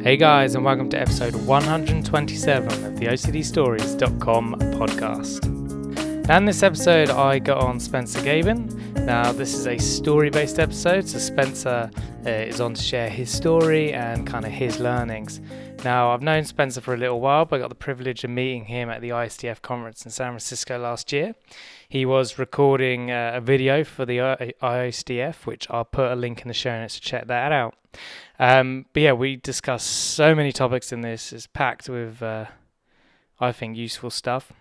Hey guys, and welcome to episode 127 of the OCDstories.com podcast. Now in this episode I got on Spenser Gabin. Now this is a story-based episode, so Spenser is on to share his story and kind of his learnings. Now I've known Spenser for a little while, but I got the privilege of meeting him at the ISTF conference in San Francisco last year. He was recording a video for the ISTF, which I'll put a link in the show notes to check that out. But yeah, we discuss so many topics in this. It's packed with, I think, useful stuff.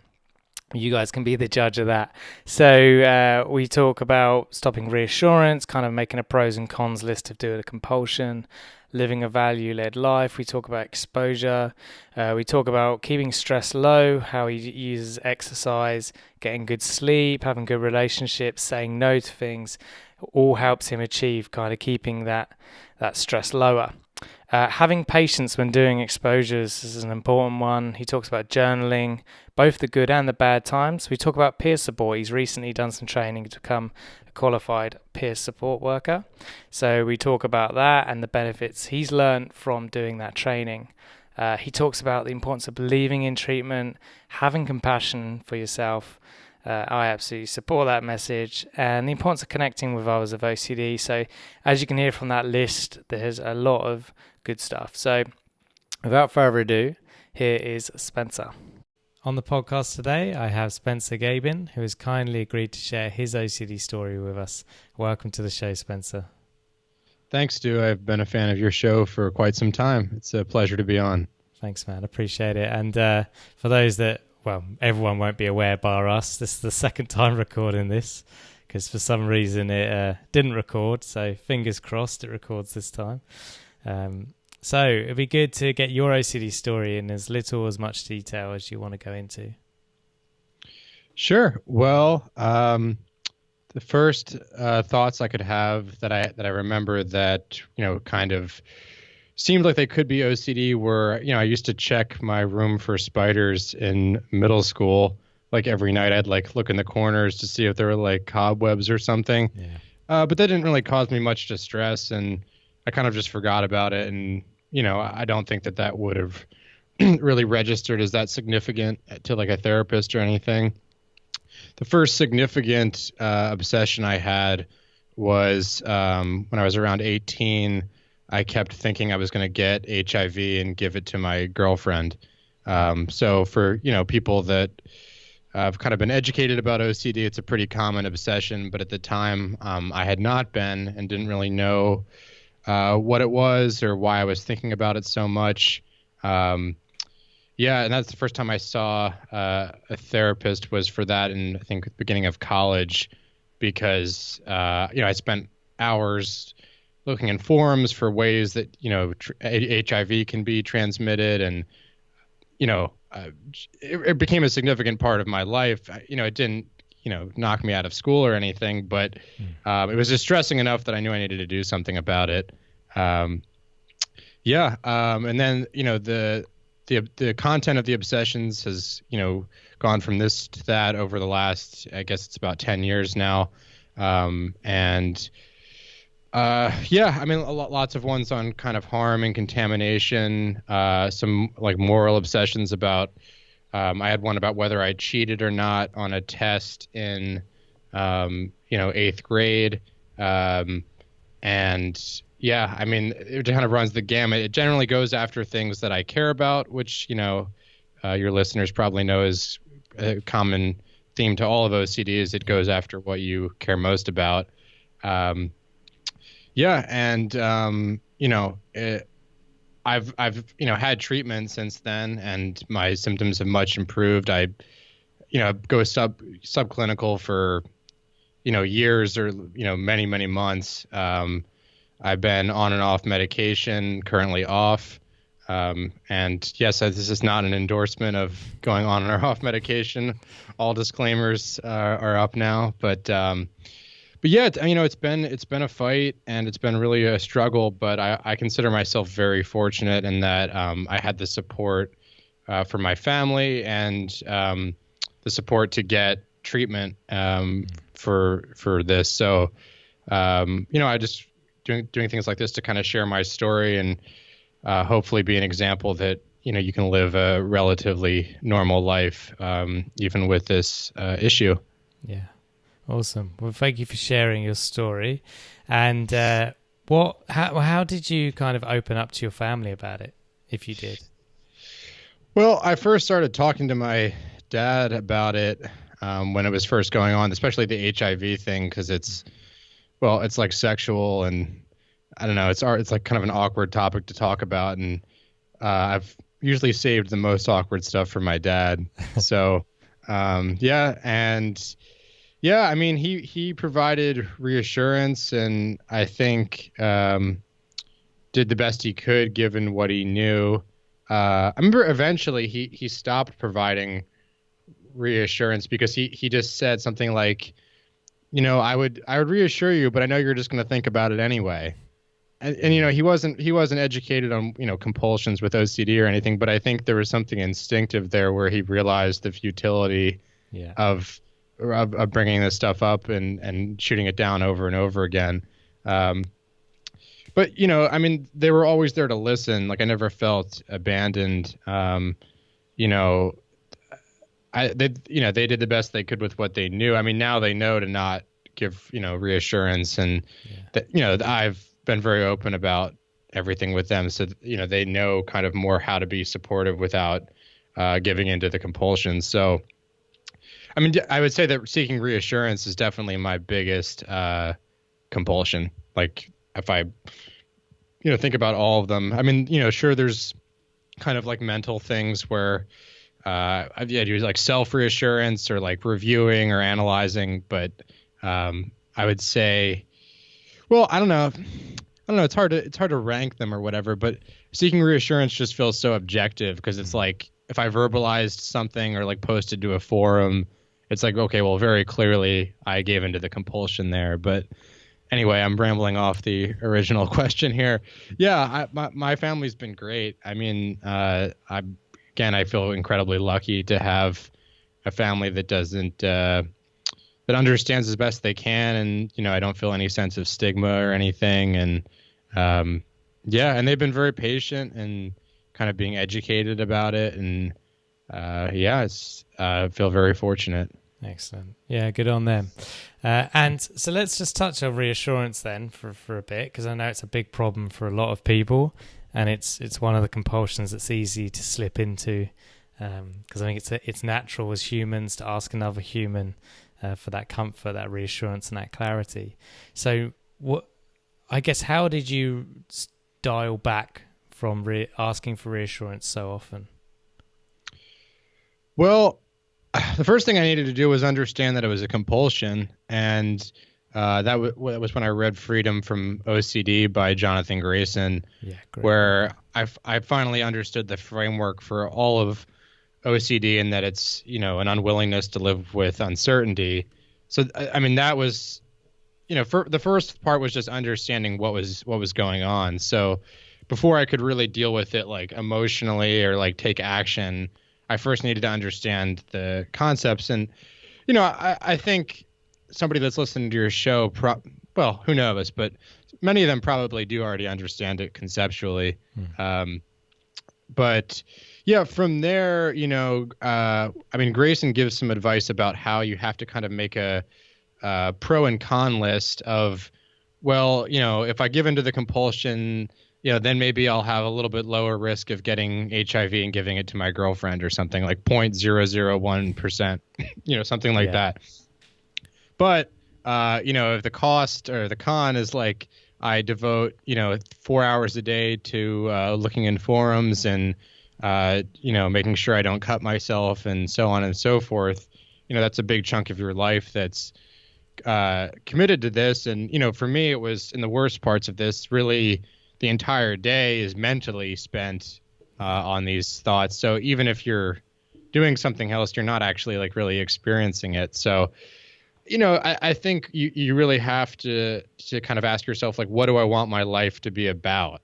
You guys can be the judge of that. So we talk about stopping reassurance, kind of making a pros and cons list of doing a compulsion, living a value-led life. We talk about exposure. We talk about keeping stress low, how he uses exercise, getting good sleep, having good relationships, saying no to things. All helps him achieve kind of keeping that stress lower. Having patience when doing exposures is an important one. He talks about journaling, both the good and the bad times. We talk about peer support. He's recently done some training to become a qualified peer support worker. So we talk about that and the benefits he's learned from doing that training. He talks about the importance of believing in treatment, having compassion for yourself. I absolutely support that message, and the importance of connecting with others of OCD. So as you can hear from that list, there's a lot of good stuff. So without further ado, here is Spenser. On the podcast today, I have Spenser Gabin, who has kindly agreed to share his OCD story with us. Welcome to the show, Spenser. Thanks, Stu. I've been a fan of your show for quite some time. It's a pleasure to be on. Thanks, man. Appreciate it. And for those that, well, everyone won't be aware bar us, this is the second time recording this because for some reason it didn't record. So fingers crossed it records this time. So it'd be good to get your OCD story in as little or as much detail as you want to go into. Sure. Well, the first thoughts I could have that I remember that, kind of seemed like they could be OCD were, I used to check my room for spiders in middle school. Like every night I'd look in the corners to see if there were cobwebs or something. Yeah. But that didn't really cause me much distress, and I kind of just forgot about it. And, I don't think that would have really registered as that significant to a therapist or anything. The first significant obsession I had was when I was around 18. I kept thinking I was going to get HIV and give it to my girlfriend. So for, people that have kind of been educated about OCD, it's a pretty common obsession. But at the time, I had not been and didn't really know what it was or why I was thinking about it so much. And that's the first time I saw a therapist was for that in, I think, the beginning of college because, I spent hours looking in forums for ways that, HIV can be transmitted. And, it became a significant part of my life. It didn't, knock me out of school or anything, but it was distressing enough that I knew I needed to do something about it. And then, the content of the obsessions has, gone from this to that over the last, I guess it's about 10 years now. Lots of ones on kind of harm and contamination, some moral obsessions about, I had one about whether I cheated or not on a test in, 8th grade. It kind of runs the gamut. It generally goes after things that I care about, which, your listeners probably know is a common theme to all of OCD is it goes after what you care most about. I've had treatment since then, and my symptoms have much improved. I go subclinical for years or many months. I've been on and off medication, currently off. And yes, this is not an endorsement of going on or off medication. All disclaimers are up now, but yeah, it's been a fight and it's been really a struggle, but I consider myself very fortunate in that I had the support from my family and the support to get treatment for this. So, I just doing things like this to kind of share my story and hopefully be an example that, you can live a relatively normal life, even with this issue. Yeah. Awesome. Well, thank you for sharing your story. And how did you kind of open up to your family about it, if you did? Well, I first started talking to my dad about it when it was first going on, especially the HIV thing, because it's like sexual, and I don't know, it's like kind of an awkward topic to talk about, and I've usually saved the most awkward stuff for my dad. So, yeah, and yeah, I mean, he provided reassurance, and I think did the best he could given what he knew. I remember eventually he stopped providing reassurance because he just said something like, I would reassure you, but I know you're just going to think about it anyway. And he wasn't educated on compulsions with OCD or anything, but I think there was something instinctive there where he realized the futility Yeah. of bringing this stuff up and shooting it down over and over again. But I mean, they were always there to listen. Like, I never felt abandoned. You know, they did the best they could with what they knew. I mean, now they know to not give reassurance, and that I've been very open about everything with them, so they know kind of more how to be supportive without giving into the compulsion. So, I mean, I would say that seeking reassurance is definitely my biggest compulsion. Like, if I think about all of them, I mean, sure, there's kind of like mental things where I do like self reassurance or like reviewing or analyzing, but I would say, well, I don't know. It's hard to rank them or whatever, but seeking reassurance just feels so objective because it's like if I verbalized something or like posted to a forum, it's like, okay, well, very clearly I gave into the compulsion there. But anyway, I'm rambling off the original question here. Yeah, my family's been great. I mean, I feel incredibly lucky to have a family that doesn't that understands as best they can, and I don't feel any sense of stigma or anything, and and they've been very patient and kind of being educated about it, and I feel very fortunate. Excellent. Yeah, good on them. And so let's just touch on reassurance then for a bit, because I know it's a big problem for a lot of people, and it's one of the compulsions that's easy to slip into, because I think it's natural as humans to ask another human for that comfort, that reassurance, and that clarity. So, how did you dial back from asking for reassurance so often? Well, the first thing I needed to do was understand that it was a compulsion, and that was when I read Freedom from OCD by Jonathan Grayson, where I finally understood the framework for all of OCD, and that it's an unwillingness to live with uncertainty. So I mean, that was for the first part was just understanding what was going on. So before I could really deal with it like emotionally or like take action, I first needed to understand the concepts. And I think somebody that's listening to your show, well, who knows, but many of them probably do already understand it conceptually. But yeah, from there, I mean, Grayson gives some advice about how you have to kind of make a pro and con list of, well, if I give into the compulsion, then maybe I'll have a little bit lower risk of getting HIV and giving it to my girlfriend or something like 0.001%, something like that. But, if the cost or the con is like I devote, 4 hours a day to looking in forums and, making sure I don't cut myself and so on and so forth, that's a big chunk of your life that's committed to this. And, for me, it was in the worst parts of this, really the entire day is mentally spent on these thoughts. So even if you're doing something else, you're not actually like really experiencing it. So, I think you really have to kind of ask yourself, like, what do I want my life to be about?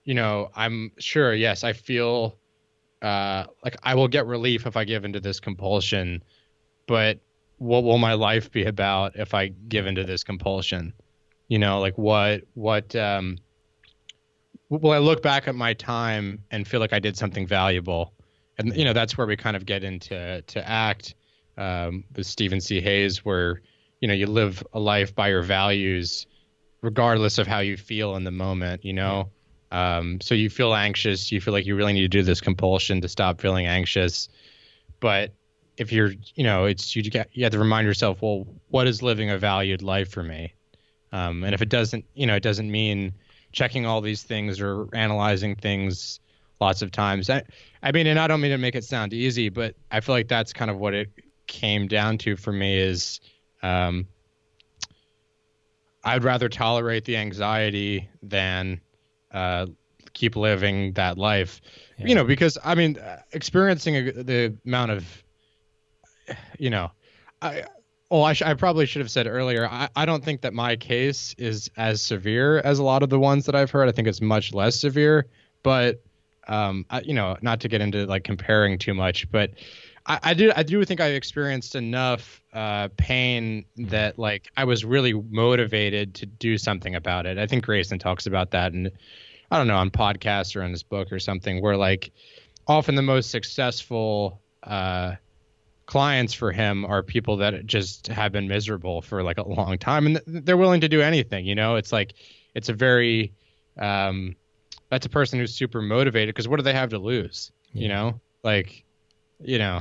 I'm sure, yes, I feel like I will get relief if I give into this compulsion, but what will my life be about if I give into this compulsion? Like what well, I look back at my time and feel like I did something valuable. And, that's where we kind of get into ACT with Stephen C. Hayes, where, you live a life by your values, regardless of how you feel in the moment, So you feel anxious, you feel like you really need to do this compulsion to stop feeling anxious. But if you're, you have to remind yourself, well, what is living a valued life for me? And if it doesn't, it doesn't mean checking all these things or analyzing things lots of times. I mean, and I don't mean to make it sound easy, but I feel like that's kind of what it came down to for me is I'd rather tolerate the anxiety than keep living that life, because I mean, experiencing the amount of, I probably should have said earlier, I don't think that my case is as severe as a lot of the ones that I've heard. I think it's much less severe, but, not to get into like comparing too much, but I do think I experienced enough pain that like I was really motivated to do something about it. I think Grayson talks about that, and I don't know, on podcasts or in this book or something, where like often the most successful clients for him are people that just have been miserable for like a long time, and they're willing to do anything. It's like it's a very that's a person who's super motivated, because what do they have to lose?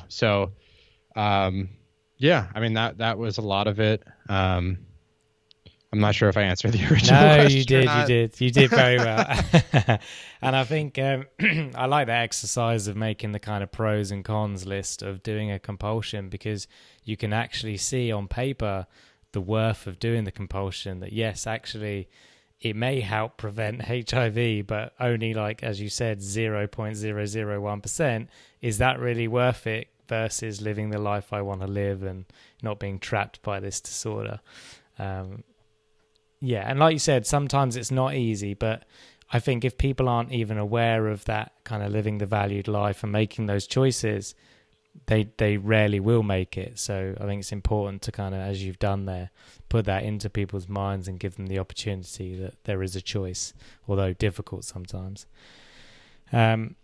So yeah, I mean that was a lot of it. I'm not sure if I answered the original question. You did very well. And I think I like the exercise of making the kind of pros and cons list of doing a compulsion, because you can actually see on paper the worth of doing the compulsion, that yes, actually it may help prevent HIV, but only, like, as you said, 0.001%. Is that really worth it versus living the life I want to live and not being trapped by this disorder? Yeah, and like you said, sometimes it's not easy, but I think if people aren't even aware of that kind of living the valued life and making those choices, they rarely will make it. So I think it's important to kind of, as you've done there, put that into people's minds and give them the opportunity that there is a choice, although difficult sometimes. Okay,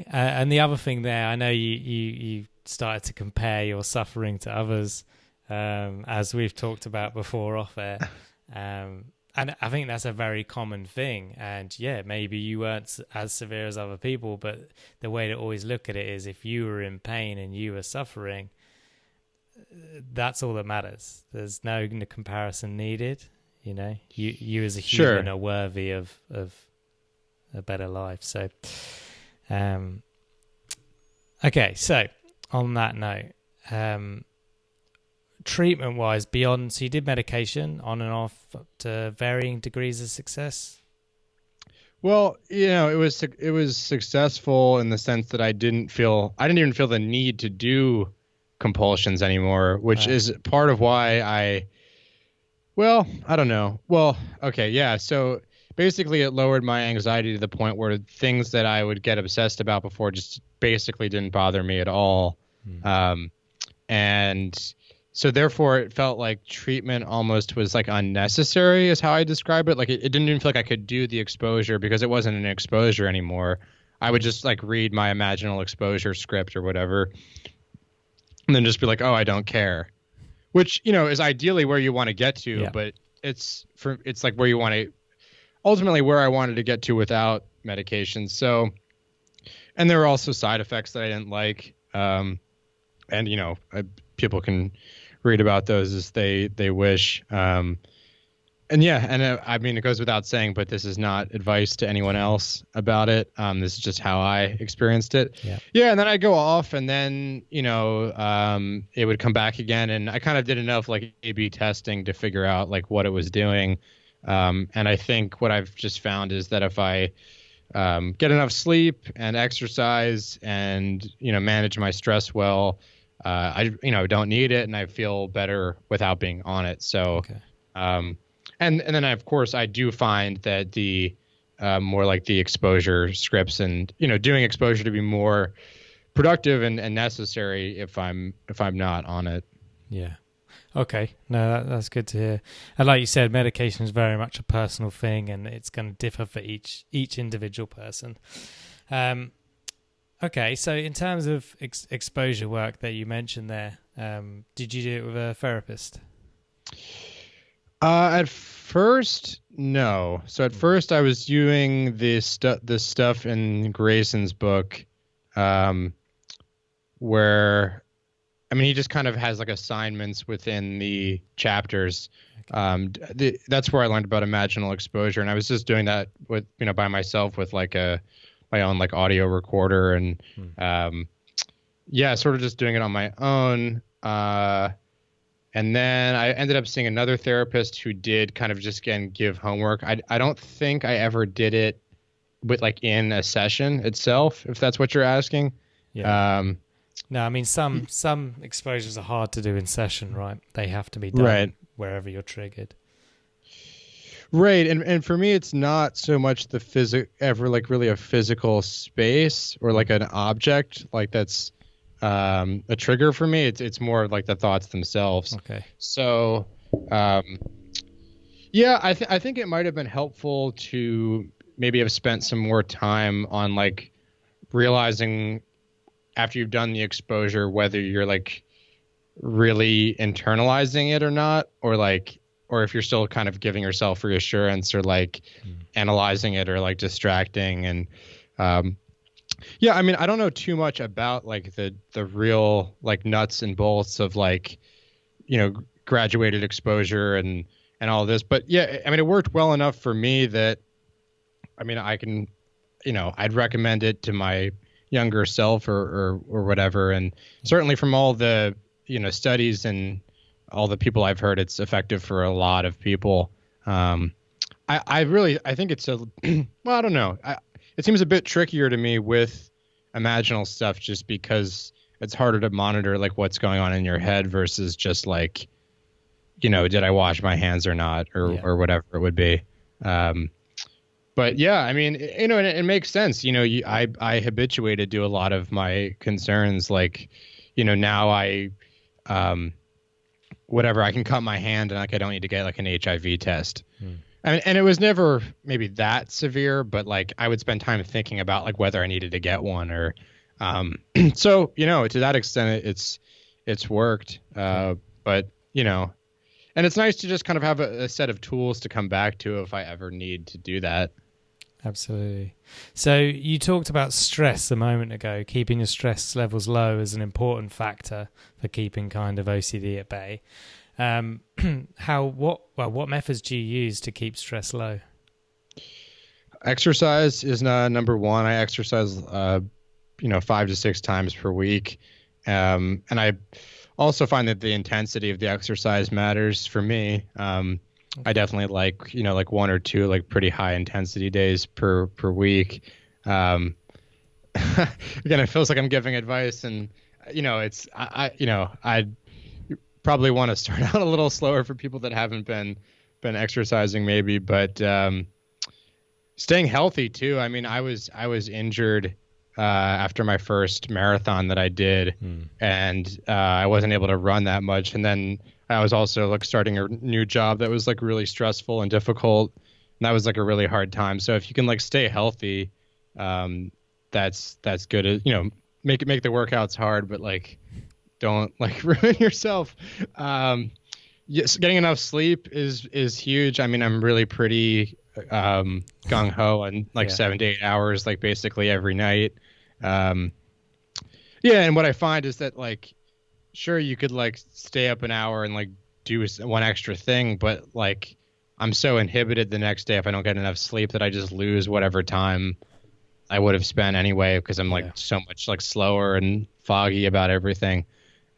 and the other thing there, I know you started to compare your suffering to others, as we've talked about before off air. And I think that's a very common thing. And yeah, maybe you weren't as severe as other people, but the way to always look at it is, if you were in pain and you were suffering, that's all that matters. There's no comparison needed. You as a human are worthy of a better life. So, okay. So on that note, treatment-wise, beyond, so you did medication on and off up to varying degrees of success? Well, it was successful in the sense that I didn't even feel the need to do compulsions anymore, which is part of why I don't know. Well, okay, yeah. So basically it lowered my anxiety to the point where things that I would get obsessed about before just basically didn't bother me at all. And so therefore it felt like treatment almost was like unnecessary, is how I describe it. Like it didn't even feel like I could do the exposure, because it wasn't an exposure anymore. I would just like read my imaginal exposure script or whatever, and then just be like, oh, I don't care, which, is ideally where you want to get to, but it's like where you want to, ultimately where I wanted to get to without medication. So, and there were also side effects that I didn't like. And, people can read about those as they wish. And yeah, and I mean, it goes without saying, but this is not advice to anyone else about it. This is just how I experienced it. Yeah. And then I go off, and then, it would come back again. And I kind of did enough like A/B testing to figure out like what it was doing. And I think what I've just found is that if I get enough sleep and exercise and, manage my stress well, I don't need it, and I feel better without being on it. So, and then of course I do find that the more like the exposure scripts and, doing exposure to be more productive and necessary if I'm not on it. Yeah. Okay, no, that's good to hear. And like you said, medication is very much a personal thing, and it's going to differ for each individual person. Um, okay, so in terms of exposure work that you mentioned there, did you do it with a therapist? At first, no. So at first, I was doing this stuff in Grayson's book, where, I mean, he just kind of has like assignments within the chapters. That's where I learned about imaginal exposure, and I was just doing that with, by myself with like my own like audio recorder, and sort of just doing it on my own. And then I ended up seeing another therapist who did kind of just, again, give homework. I don't think I ever did it with like in a session itself, if that's what you're asking. Yeah. No, I mean, some exposures are hard to do in session, right? They have to be done wherever you're triggered. Right. And for me, it's not so much the like really a physical space or like an object like that's a trigger for me. It's more like the thoughts themselves. Okay. So, I think it might have been helpful to maybe have spent some more time on like realizing after you've done the exposure whether you're like really internalizing it or not, or if you're still kind of giving yourself reassurance or like analyzing it or like distracting. And I mean, I don't know too much about like the real like nuts and bolts of like, graduated exposure and all this. But yeah, I mean, it worked well enough for me that, I mean, I can, I'd recommend it to my younger self or whatever. And certainly from all the, studies and all the people I've heard, it's effective for a lot of people. I think it's well, I don't know. It seems a bit trickier to me with imaginal stuff just because it's harder to monitor like what's going on in your head versus just like, did I wash my hands or not or whatever it would be. But yeah, I mean, it makes sense. I habituated to a lot of my concerns. Like, now I can cut my hand and like I don't need to get like an HIV test. And it was never maybe that severe, but like I would spend time thinking about like whether I needed to get one or so, to that extent it's worked. But and it's nice to just kind of have a set of tools to come back to if I ever need to do that. Absolutely. So you talked about stress a moment ago, keeping your stress levels low is an important factor for keeping kind of OCD at bay. What methods do you use to keep stress low? Exercise is number one. I exercise, 5 to 6 times per week. And I also find that the intensity of the exercise matters for me. I definitely like, like 1 or 2, like pretty high intensity days per week. Again, it feels like I'm giving advice and, I'd probably want to start out a little slower for people that haven't been exercising maybe, but staying healthy too. I mean, I was injured after my first marathon that I did, and I wasn't able to run that much. And then I was also like starting a new job that was like really stressful and difficult, and that was like a really hard time. So if you can like stay healthy, that's good. Make the workouts hard, but like don't like ruin yourself. Yes, getting enough sleep is huge. I mean, I'm really pretty gung ho on like 7 to 8 hours, like basically every night. And what I find is that like, sure, you could like stay up an hour and like do one extra thing, but like I'm so inhibited the next day if I don't get enough sleep that I just lose whatever time I would have spent anyway because I'm like so much like slower and foggy about everything.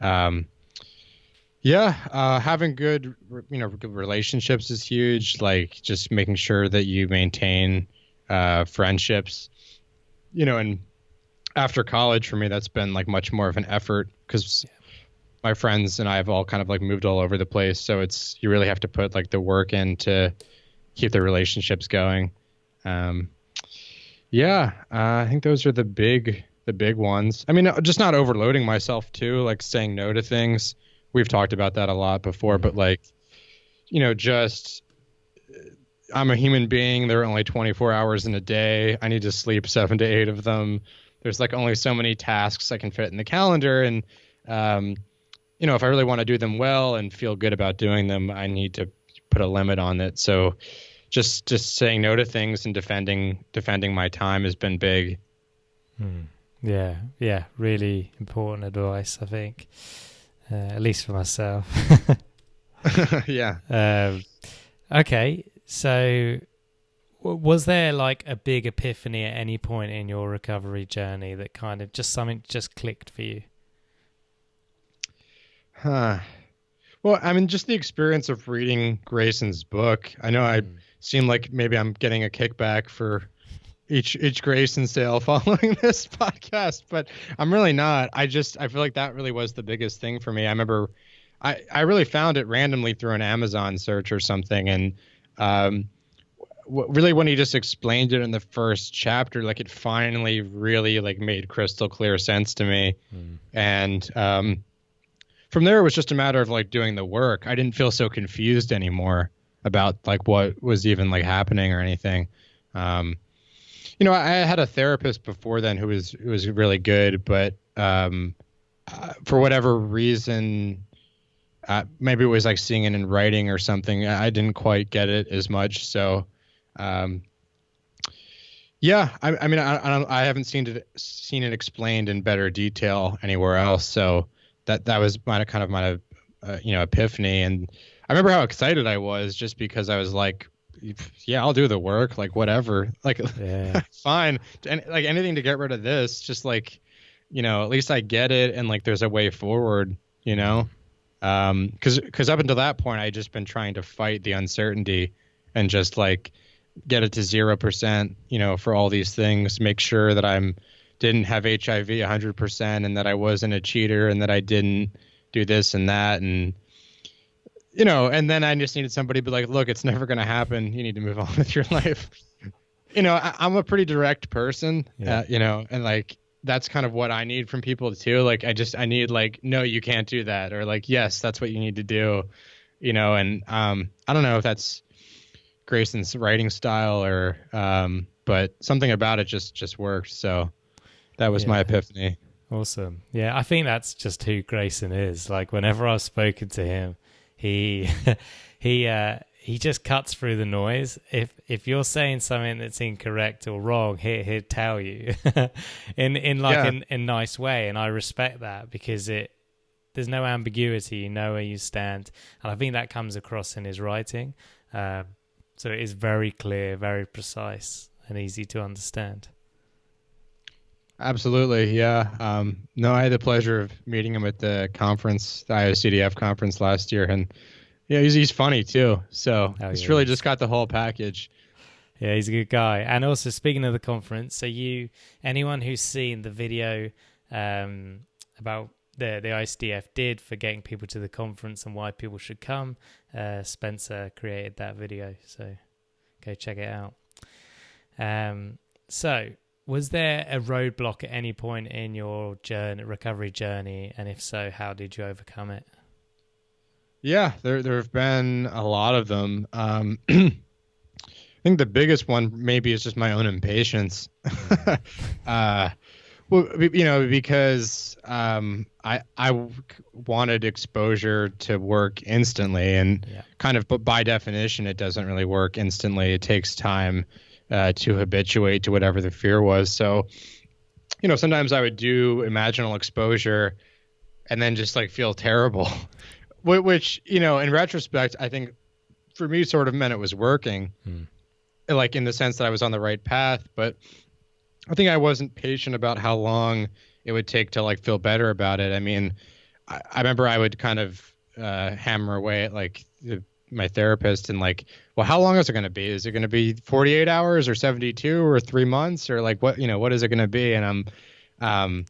Having good relationships is huge. Like just making sure that you maintain friendships, and after college for me, that's been like much more of an effort because my friends and I have all kind of like moved all over the place. So you really have to put like the work in to keep the relationships going. I think those are the big ones. I mean, just not overloading myself too, like saying no to things. we've talked about that a lot before, but like, just I'm a human being. There are only 24 hours in a day. I need to sleep 7 to 8 of them. There's like only so many tasks I can fit in the calendar. And, if I really want to do them well and feel good about doing them, I need to put a limit on it. So just saying no to things and defending my time has been big. Yeah. Really important advice, I think, at least for myself. Yeah. Okay. So was there like a big epiphany at any point in your recovery journey that kind of something just clicked for you? Well, I mean, just the experience of reading Grayson's book. I know I seem like maybe I'm getting a kickback for each Grayson sale following this podcast, but I'm really not. I feel like that really was the biggest thing for me. I remember I really found it randomly through an Amazon search or something, and really when he just explained it in the first chapter, like it finally really like made crystal clear sense to me. And from there, it was just a matter of like doing the work. I didn't feel so confused anymore about like what was even like happening or anything. I had a therapist before then who was really good, but for whatever reason, maybe it was like seeing it in writing or something. I didn't quite get it as much. So, yeah, I mean, I haven't seen it explained in better detail anywhere else. So that was my epiphany. And I remember how excited I was just because I was like, yeah, I'll do the work, like whatever, like fine. And like anything to get rid of this, just like, at least I get it. And like, there's a way forward, cause up until that point, I just been trying to fight the uncertainty and just like get it to 0%, for all these things, make sure that didn't have HIV 100% and that I wasn't a cheater and that I didn't do this and that. And, and then I just needed somebody to be like, look, it's never going to happen. You need to move on with your life. I'm a pretty direct person, and like, that's kind of what I need from people too. Like, I need like, no, you can't do that. Or like, yes, that's what you need to do, and I don't know if that's Grayson's writing style or, but something about it just worked. So that was my epiphany. Awesome. Yeah. I think that's just who Grayson is. Like whenever I've spoken to him, he just cuts through the noise. If you're saying something that's incorrect or wrong, he'd tell you in a nice way. And I respect that because there's no ambiguity. You know where you stand. And I think that comes across in his writing. So it is very clear, very precise and easy to understand. Absolutely. Yeah. No, I had the pleasure of meeting him at the conference, the IOCDF conference last year. And yeah, he's funny too. So he's really just got the whole package. Yeah, he's a good guy. And also speaking of the conference, so anyone who's seen the video about the ICDF did for getting people to the conference and why people should come, Spenser created that video. So go check it out. So was there a roadblock at any point in your recovery journey? And if so, how did you overcome it? Yeah, there have been a lot of them. I think the biggest one maybe is just my own impatience. Well, because I wanted exposure to work instantly, and kind of, but by definition, it doesn't really work instantly. It takes time to habituate to whatever the fear was. So, sometimes I would do imaginal exposure and then just like feel terrible, which, in retrospect, I think for me sort of meant it was working, like in the sense that I was on the right path. But I think I wasn't patient about how long it would take to like feel better about it. I mean, I remember I would kind of hammer away at like my therapist and like, well, how long is it going to be? Is it going to be 48 hours or 72 or 3 months or like what is it going to be? And I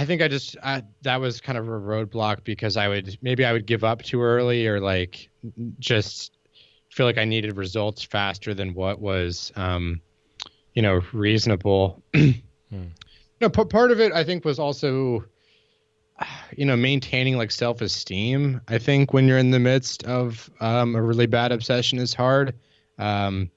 think that was kind of a roadblock because I would give up too early or like just feel like I needed results faster than what was, reasonable. Part of it I think was also, maintaining like self-esteem, I think when you're in the midst of a really bad obsession is hard. Um,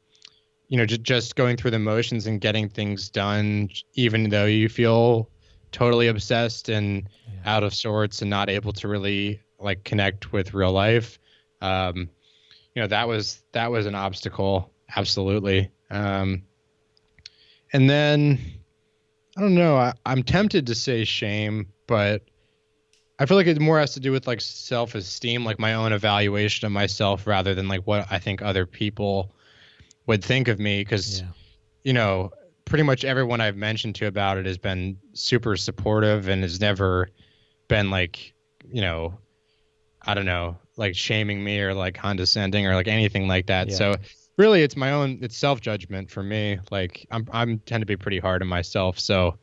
just going through the motions and getting things done, even though you feel totally obsessed and out of sorts and not able to really like connect with real life. That was an obstacle. Absolutely. And then I don't know, I'm tempted to say shame, but I feel like it more has to do with like self-esteem, like my own evaluation of myself rather than like what I think other people would think of me. Cause pretty much everyone I've mentioned to about it has been super supportive and has never been like, I don't know, like shaming me or like condescending or like anything like that. Yeah. So really it's self-judgment for me. Like I'm tend to be pretty hard on myself. So,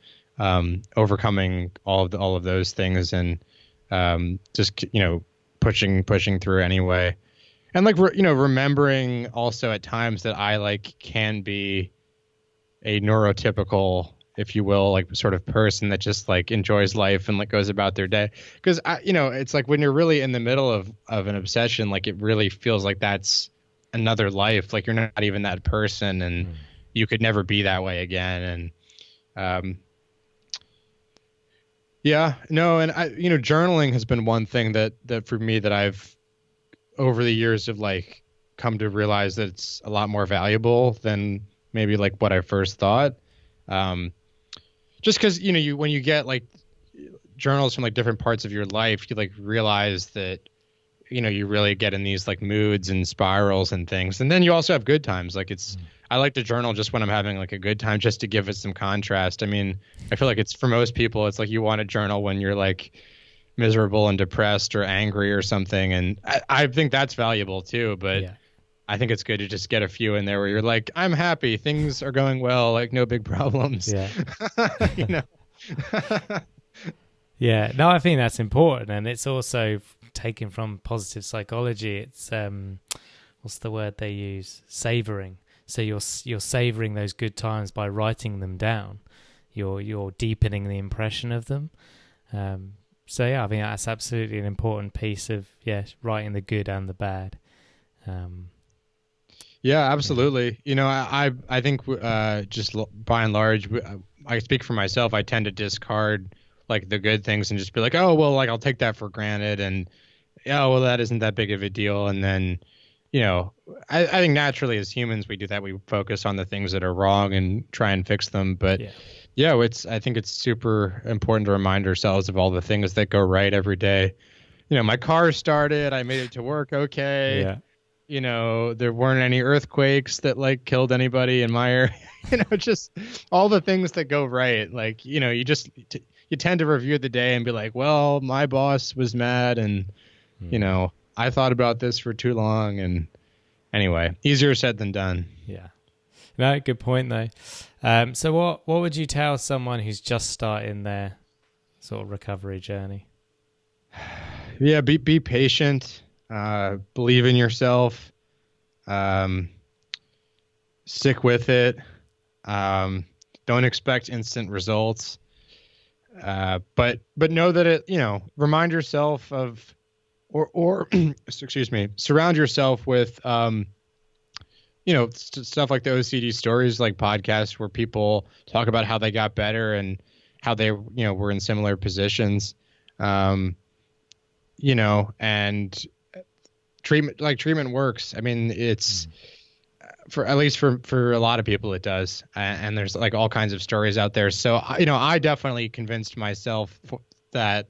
overcoming all of those things and, just, pushing through anyway. And like, remembering also at times that I like can be a neurotypical, if you will, like sort of person that just like enjoys life and like goes about their day. Cause it's like when you're really in the middle of an obsession, like it really feels like that's another life. Like you're not even that person and you could never be that way again. And, yeah, no. And journaling has been one thing that for me that I've over the years have like come to realize that it's a lot more valuable than maybe like what I first thought. Just because when you get like journals from like different parts of your life, you like realize that you really get in these like moods and spirals and things, and then you also have good times. Like I like to journal just when I'm having like a good time, just to give it some contrast. I mean, I feel like it's for most people, it's like you want to journal when you're like miserable and depressed or angry or something, and I think that's valuable too. But I think it's good to just get a few in there where you're like, I'm happy, things are going well, like no big problems. Yeah. Yeah, no, I think that's important, and it's also taken from positive psychology. It's what's the word they use? Savoring. So you're savoring those good times by writing them down. You're deepening the impression of them. So yeah, I think that's absolutely an important piece of writing the good and the bad. Yeah, absolutely. I think just by and large, I speak for myself. I tend to discard like the good things and just be like, oh well, like I'll take that for granted, and well, that isn't that big of a deal. And then, I think naturally as humans we do that. We focus on the things that are wrong and try and fix them. But I think it's super important to remind ourselves of all the things that go right every day. My car started. I made it to work okay. Yeah. There weren't any earthquakes that like killed anybody in my area. Just all the things that go right. Like, you tend to review the day and be like, well, my boss was mad and, I thought about this for too long. And anyway, easier said than done. Yeah. No, good point though. So what would you tell someone who's just starting their sort of recovery journey? Yeah, be patient. Believe in yourself. Stick with it. Don't expect instant results. But know that it, remind yourself of, or excuse me, surround yourself with, stuff like the OCD Stories, like podcasts where people talk about how they got better and how they, were in similar positions. And treatment works. I mean, it's at least for a lot of people it does. And there's like all kinds of stories out there. So, I definitely convinced myself that,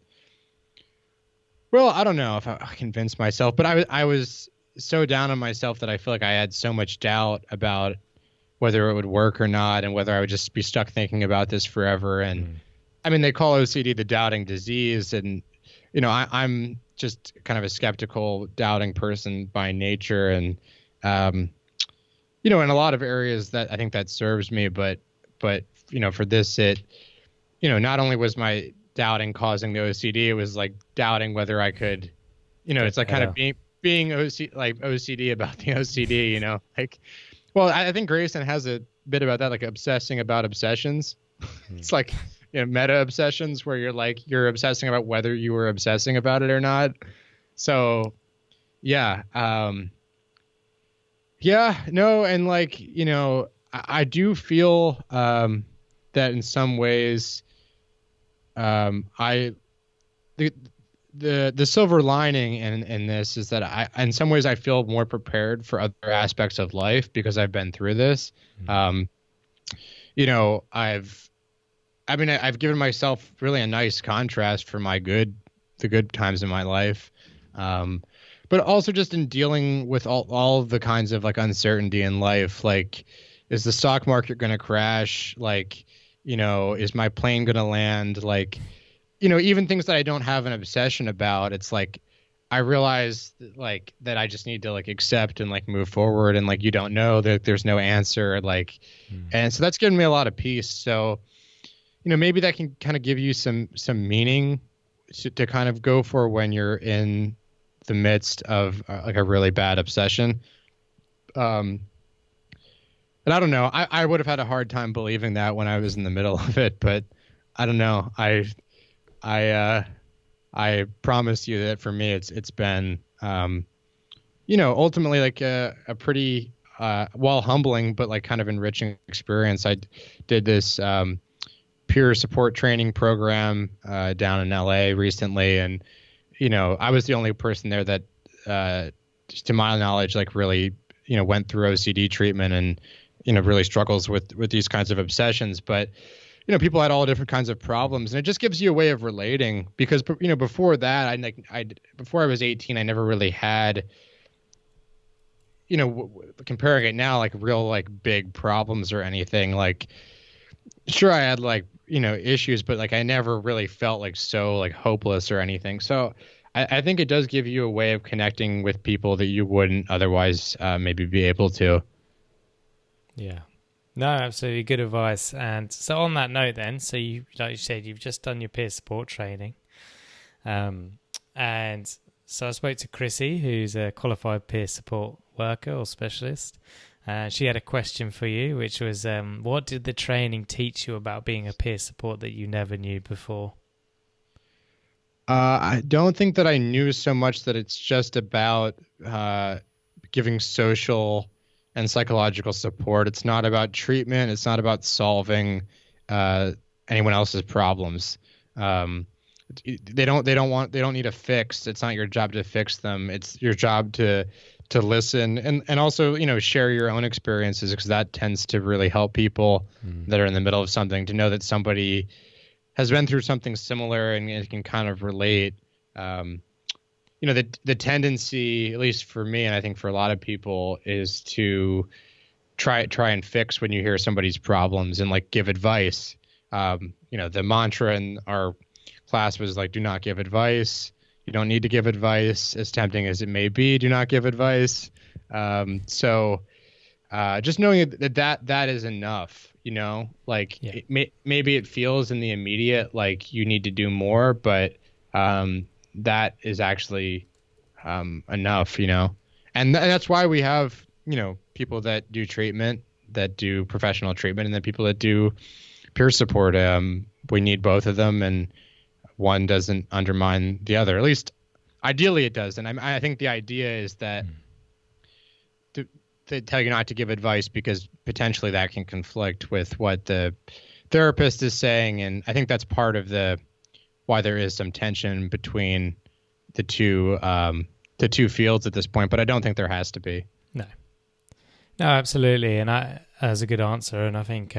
well, I don't know if I convinced myself, but I was so down on myself that I feel like I had so much doubt about whether it would work or not, and whether I would just be stuck thinking about this forever. And I mean, they call OCD the doubting disease. And, I'm just kind of a skeptical, doubting person by nature. And, in a lot of areas that I think that serves me, but, for this, it, not only was my doubting causing the OCD, it was like doubting whether I could, it's like kind of being OCD about the OCD, like, well, I think Grayson has a bit about that, like obsessing about obsessions. It's like meta obsessions where you're obsessing about whether you were obsessing about it or not. So yeah, yeah, no, and I do feel that in some ways, I the the silver lining in this is that in some ways I feel more prepared for other aspects of life because I've been through this. Um, I've given myself really a nice contrast for the good times in my life. But also just in dealing with all the kinds of uncertainty in life, like, is the stock market going to crash? Like, is my plane going to land? Like, even things that I don't have an obsession about, it's like, I realize that I just need to accept and move forward. And you don't know that there's no answer. And so that's given me a lot of peace. So, maybe that can kind of give you some meaning to kind of go for when you're in the midst of a really bad obsession. And I don't know, I would have had a hard time believing that when I was in the middle of it, but I don't know. I promise you that for me, it's been, ultimately a pretty, humbling, but kind of enriching experience. I did this, peer support training program, down in LA recently. And, I was the only person there that, to my knowledge, really, went through OCD treatment and, really struggles with these kinds of obsessions. But, people had all different kinds of problems, and it just gives you a way of relating because, before that, before I was 18, I never really had, comparing it now, real, big problems or anything. Sure, I had issues, but I never really felt so hopeless or anything. So I think it does give you a way of connecting with people that you wouldn't otherwise maybe be able to. Yeah. No, absolutely good advice. And so on that note then, so you, like you said, you've just done your peer support training. And so I spoke to Chrissy, who's a qualified peer support worker or specialist. She had a question for you, which was, what did the training teach you about being a peer support that you never knew before? I don't think that I knew so much that it's just about giving social and psychological support. It's not about treatment. It's not about solving anyone else's problems. They don't need a fix. It's not your job to fix them. It's your job to listen and also, share your own experiences, because that tends to really help people that are in the middle of something, to know that somebody has been through something similar and can kind of relate. The tendency, at least for me, and I think for a lot of people, is to try and fix when you hear somebody's problems and give advice. The mantra in our class was do not give advice. You don't need to give advice. As tempting as it may be, do not give advice. So just knowing that is enough, maybe it feels in the immediate you need to do more, but that is actually enough, and that's why we have, people that do treatment, that do professional treatment, and then people that do peer support. We need both of them, and one doesn't undermine the other. At least ideally it does. And I think the idea is that they tell you not to give advice because potentially that can conflict with what the therapist is saying. And I think that's part of why there is some tension between the two fields at this point, but I don't think there has to be. No, absolutely. And that's a good answer. And I think,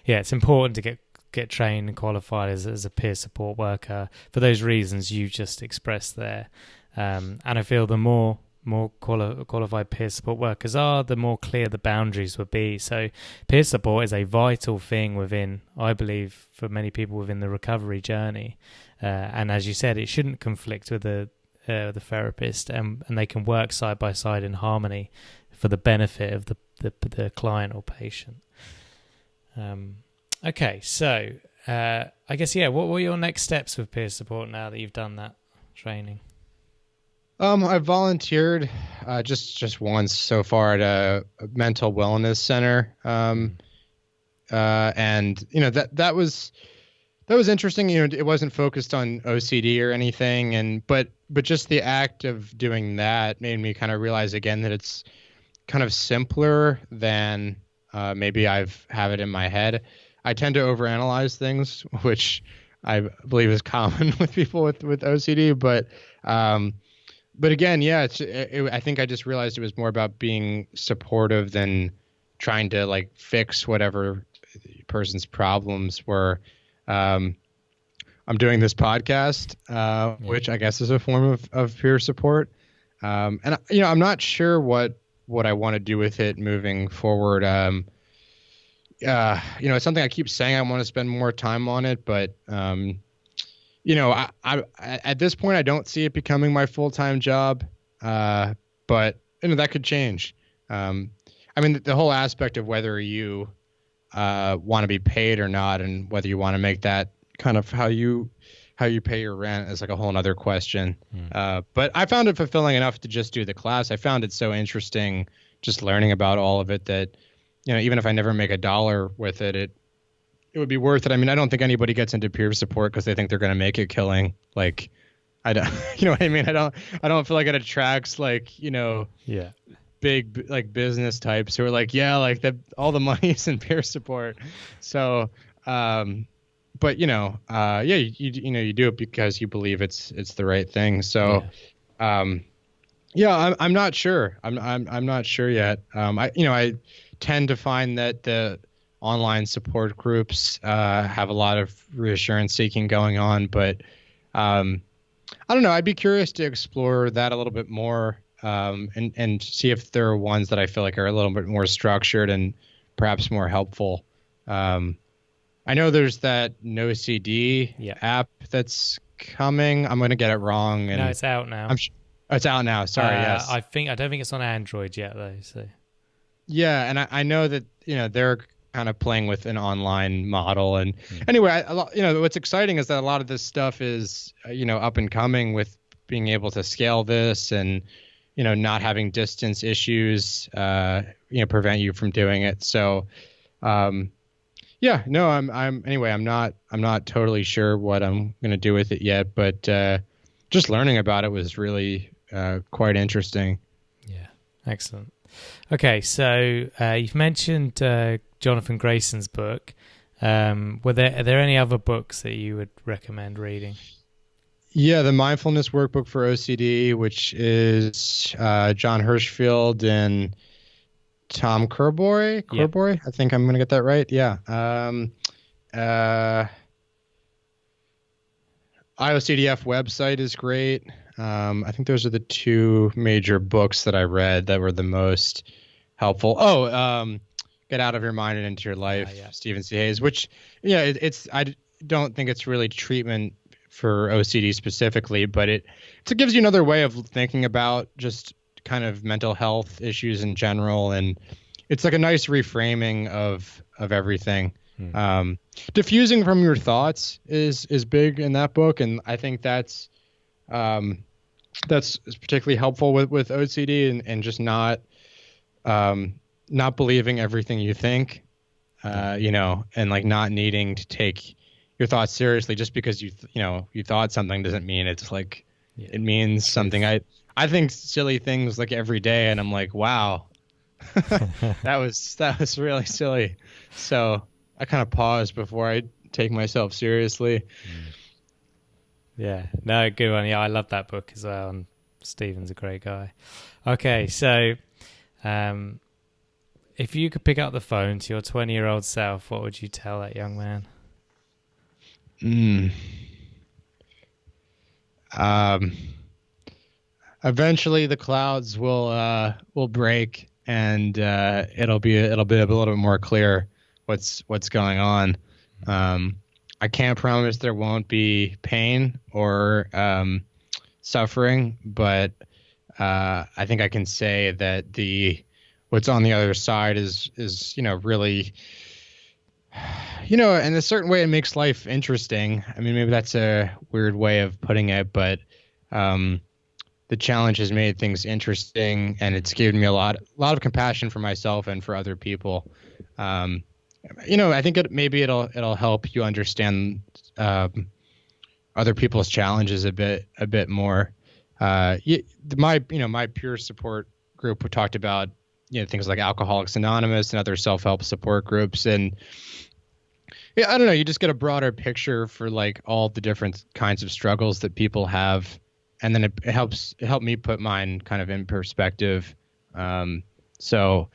it's important to get trained and qualified as a peer support worker for those reasons you just expressed there. And I feel the more qualified peer support workers are, the more clear the boundaries would be. So peer support is a vital thing within, I believe, for many people within the recovery journey. And as you said, it shouldn't conflict with the therapist, and they can work side by side in harmony for the benefit of the client or patient. Okay, so I guess, what were your next steps with peer support now that you've done that training? I volunteered just once so far at a mental wellness center, and that was That was interesting. It wasn't focused on OCD or anything, but just the act of doing that made me kind of realize again that it's kind of simpler than maybe have it in my head. I tend to overanalyze things, which I believe is common with people with OCD. But again, yeah, I think I just realized it was more about being supportive than trying to like fix whatever person's problems were. I'm doing this podcast, which I guess is a form of peer support. And I'm not sure what I want to do with it moving forward. It's something I keep saying I want to spend more time on it, but I at this point I don't see it becoming my full-time job. But that could change. The whole aspect of whether you want to be paid or not, and whether you want to make that kind of how you pay your rent is like a whole other question. But I found it fulfilling enough to just do the class. I found it so interesting just learning about all of it that, even if I never make $1 with it, it would be worth it. I mean, I don't think anybody gets into peer support because they think they're going to make a killing. Like, I don't, you know what I mean? I don't feel like it attracts big like business types who are like, yeah, like that all the money's in peer support. So, but you do it because you believe it's the right thing. So, I'm not sure. I'm not sure yet. I tend to find that the online support groups have a lot of reassurance seeking going on, but I don't know. I'd be curious to explore that a little bit more, and see if there are ones that I feel like are a little bit more structured and perhaps more helpful. I know there's that No CD app that's coming. I'm going to get it wrong. No, it's out now. It's out now. Sorry. Yes. I don't think it's on Android yet though. So. Yeah, and I know that they're kind of playing with an online model, and anyway, what's exciting is that a lot of this stuff is up and coming with being able to scale this, and not having distance issues prevent you from doing it. So I'm not totally sure what I'm going to do with it yet, but just learning about it was really quite interesting. Yeah, excellent. Okay, so you've mentioned Jonathan Grayson's book. Are there any other books that you would recommend reading? Yeah, the Mindfulness Workbook for OCD, which is John Hirschfield and Tom Kerboy. Kerboy, I think I'm going to get that right. Yeah. IOCDF website is great. I think those are the two major books that I read that were the most helpful. Get Out of Your Mind and Into Your Life, Stephen C. Hayes, which, I don't think it's really treatment for OCD specifically, but it gives you another way of thinking about just kind of mental health issues in general. And it's like a nice reframing of everything. Diffusing from your thoughts is big in that book. And I think that's particularly helpful with OCD and just not believing everything you think, and like not needing to take your thoughts seriously just because you thought something doesn't mean it's like it means something. I think silly things like every day, and I'm like, wow, that was really silly. So I kind of pause before I take myself seriously. Yeah, no, good one. Yeah, I love that book as well. And Stephen's a great guy. Okay, so if you could pick up the phone to your 20-year-old self, what would you tell that young man? Eventually the clouds will break, and it'll be a little bit more clear what's going on. I can't promise there won't be pain or suffering, but I think I can say that what's on the other side is really, in a certain way it makes life interesting. I mean, maybe that's a weird way of putting it, but the challenge has made things interesting, and it's given me a lot of compassion for myself and for other people. I think it'll help you understand other people's challenges a bit more. My peer support group, we talked about things like Alcoholics Anonymous and other self-help support groups, and I don't know, you just get a broader picture for like all the different kinds of struggles that people have, and then it helped me put mine kind of in perspective. So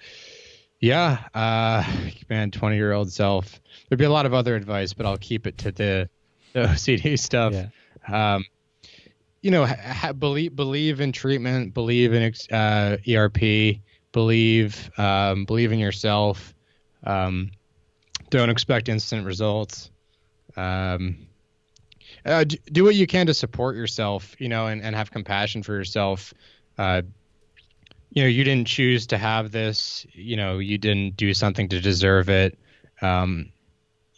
yeah, man, 20-year-old self. There'd be a lot of other advice, but I'll keep it to the OCD stuff. Yeah. Believe in treatment, believe in ERP, believe in yourself. Don't expect instant results. Do what you can to support yourself, and have compassion for yourself. You didn't choose to have this. You didn't do something to deserve it.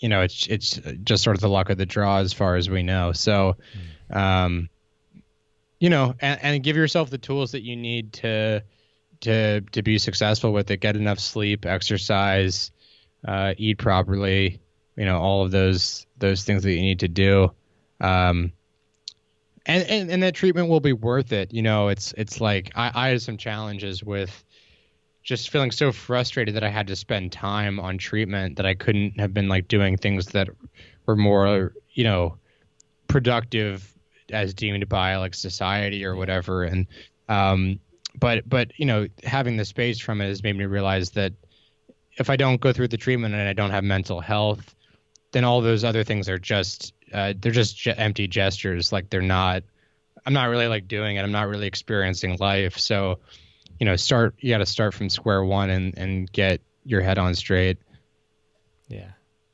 It's just sort of the luck of the draw as far as we know. So, and give yourself the tools that you need to be successful with it. Get enough sleep, exercise, eat properly. All of those things that you need to do. And that treatment will be worth it. It's like I had some challenges with just feeling so frustrated that I had to spend time on treatment, that I couldn't have been like doing things that were more, productive as deemed by like society or whatever. And, but having the space from it has made me realize that if I don't go through the treatment and I don't have mental health, then all those other things are just, they're just empty gestures. Like I'm not really like doing it. I'm not really experiencing life. So, you got to start from square one and get your head on straight. Yeah.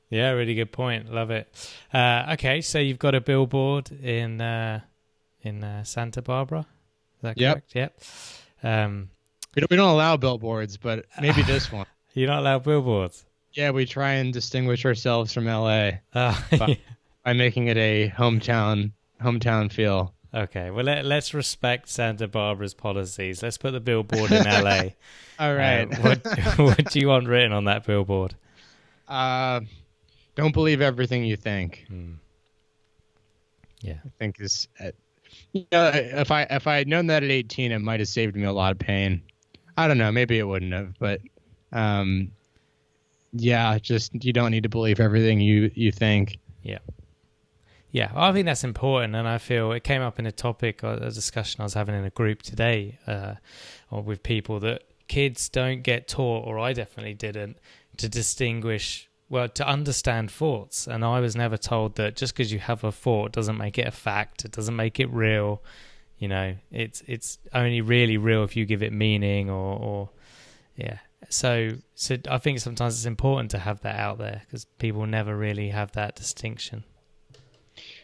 Yeah. Really good point. Love it. Okay. So you've got a billboard in Santa Barbara. Is that correct? Yep. We don't allow billboards, but maybe this one. You don't allow billboards? Yeah. We try and distinguish ourselves from LA by making it a hometown feel. Okay, well, let's respect Santa Barbara's policies. Let's put the billboard in LA. All right. What do you want written on that billboard? Don't believe everything you think. Yeah. I think is, if I had known that at 18, it might have saved me a lot of pain. I don't know. Maybe it wouldn't have, but just you don't need to believe everything you think. Yeah. Yeah, I think that's important, and I feel it came up in a discussion I was having in a group today with people, that kids don't get taught, or I definitely didn't, to distinguish, to understand thoughts. And I was never told that just because you have a thought doesn't make it a fact, it doesn't make it real. It's only really real if you give it meaning or yeah. So I think sometimes it's important to have that out there, because people never really have that distinction.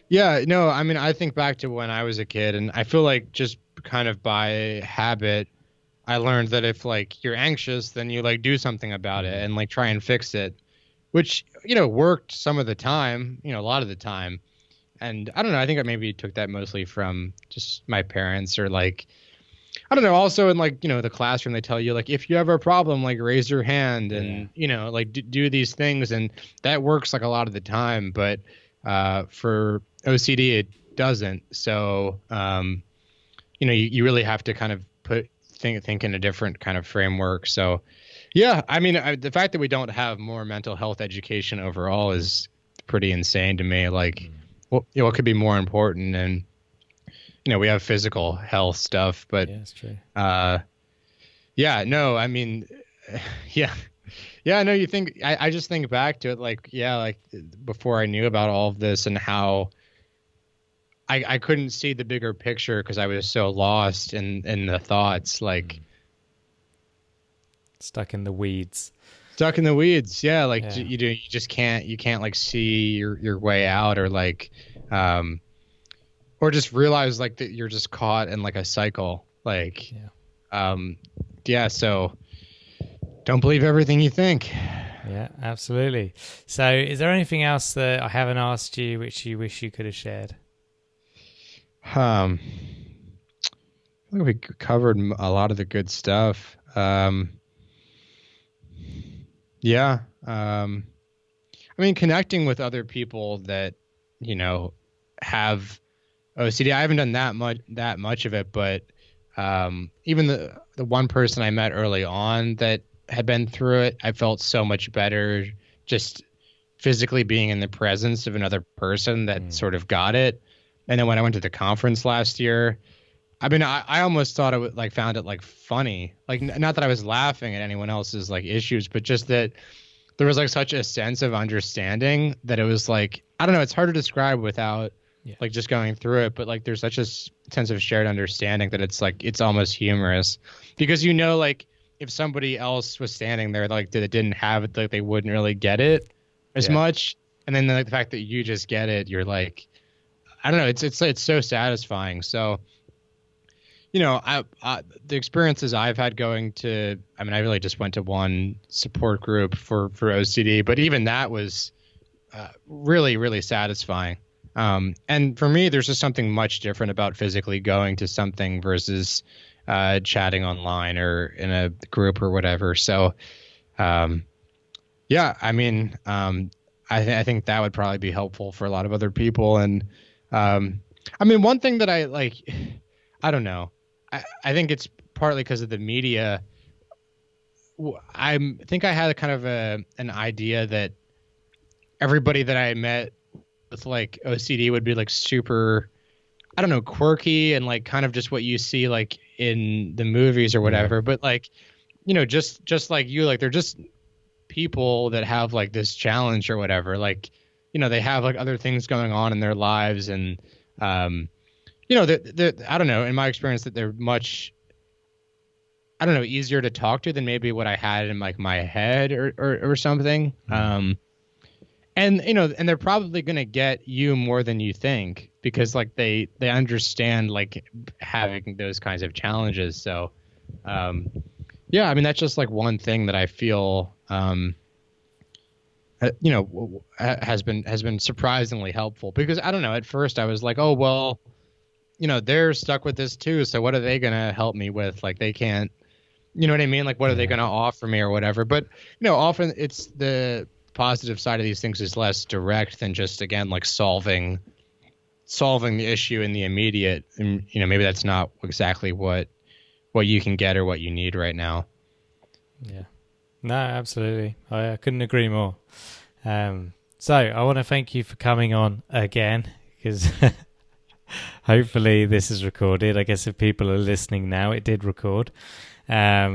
Yeah, no, I mean, I think back to when I was a kid, and I feel like just kind of by habit, I learned that if like you're anxious, then you like do something about it and like try and fix it, which, worked some of the time, a lot of the time. And I don't know, I think I maybe took that mostly from just my parents, or like, I don't know, also in like, the classroom, they tell you like, if you have a problem, like raise your hand and, like do these things. And that works like a lot of the time. But for OCD, it doesn't. So, you really have to kind of think in a different kind of framework. So, yeah, I mean, the fact that we don't have more mental health education overall is pretty insane to me. Like, what could be more important? And, we have physical health stuff, but yeah, that's true. No, I mean, yeah, no, you think, I just think back to it, like before I knew about all of this, and how I couldn't see the bigger picture because I was so lost in the thoughts, like stuck in the weeds. Yeah. Like you just can't like see your way out, or like, or just realize like that you're just caught in like a cycle. Like, so don't believe everything you think. Yeah, absolutely. So is there anything else that I haven't asked you which you wish you could have shared? I think we covered a lot of the good stuff. I mean, connecting with other people that, have OCD. I haven't done that much of it, but even the one person I met early on that had been through it, I felt so much better just physically being in the presence of another person that sort of got it. And then when I went to the conference last year, I mean, I almost thought it would found it funny, not that I was laughing at anyone else's issues, but just that there was such a sense of understanding that it was I don't know, it's hard to describe without just going through it, but there's such a sense of shared understanding that it's almost humorous because if somebody else was standing there that didn't have it, they wouldn't really get it as much, and then the fact that you just get it, you're I don't know, it's so satisfying. So the experiences I've had going to, I mean, I really just went to one support group for OCD, but even that was really, really satisfying. And for me, there's just something much different about physically going to something versus chatting online or in a group or whatever. So, yeah, I mean, I think that would probably be helpful for a lot of other people. And I mean, one thing that I don't know. I think it's partly because of the media. I think I had kind of an idea that everybody that I met with OCD would be super, I don't know, quirky and kind of just what you see in the movies or whatever. Yeah. But just like you, they're just people that have this challenge or whatever. They have other things going on in their lives and I don't know, in my experience, that they're much, I don't know, easier to talk to than maybe what I had in my head or something. Mm-hmm. And they're probably going to get you more than you think because they understand having those kinds of challenges. So, yeah, I mean, that's just one thing that I feel, has been surprisingly helpful because I don't know, at first I was oh, well, they're stuck with this too. So what are they going to help me with? They can't, you know what I mean? What are they going to offer me or whatever? But, often it's the positive side of these things is less direct than just, again, solving the issue in the immediate. And, maybe that's not exactly what you can get or what you need right now. Yeah, no, absolutely. I couldn't agree more. So I want to thank you for coming on again because hopefully this is recorded. I guess if people are listening now, it did record. But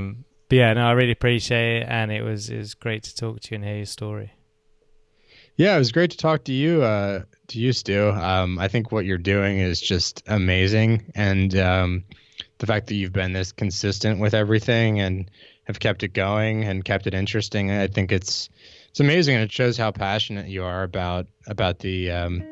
yeah, no, I really appreciate it, and it was great to talk to you and hear your story. Yeah, it was great to talk to you, Stu. I think what you're doing is just amazing, and the fact that you've been this consistent with everything and have kept it going and kept it interesting, I think it's amazing, and it shows how passionate you are about the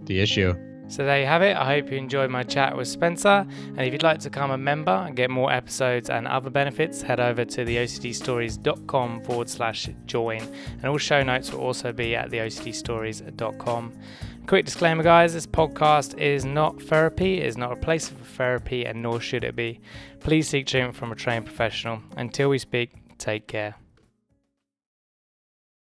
issue. So there you have it. I hope you enjoyed my chat with Spenser. And if you'd like to become a member and get more episodes and other benefits, head over to theocdstories.com/join. And all show notes will also be at theocdstories.com. Quick disclaimer, guys, this podcast is not therapy, it is not a place for therapy, and nor should it be. Please seek treatment from a trained professional. Until we speak, take care.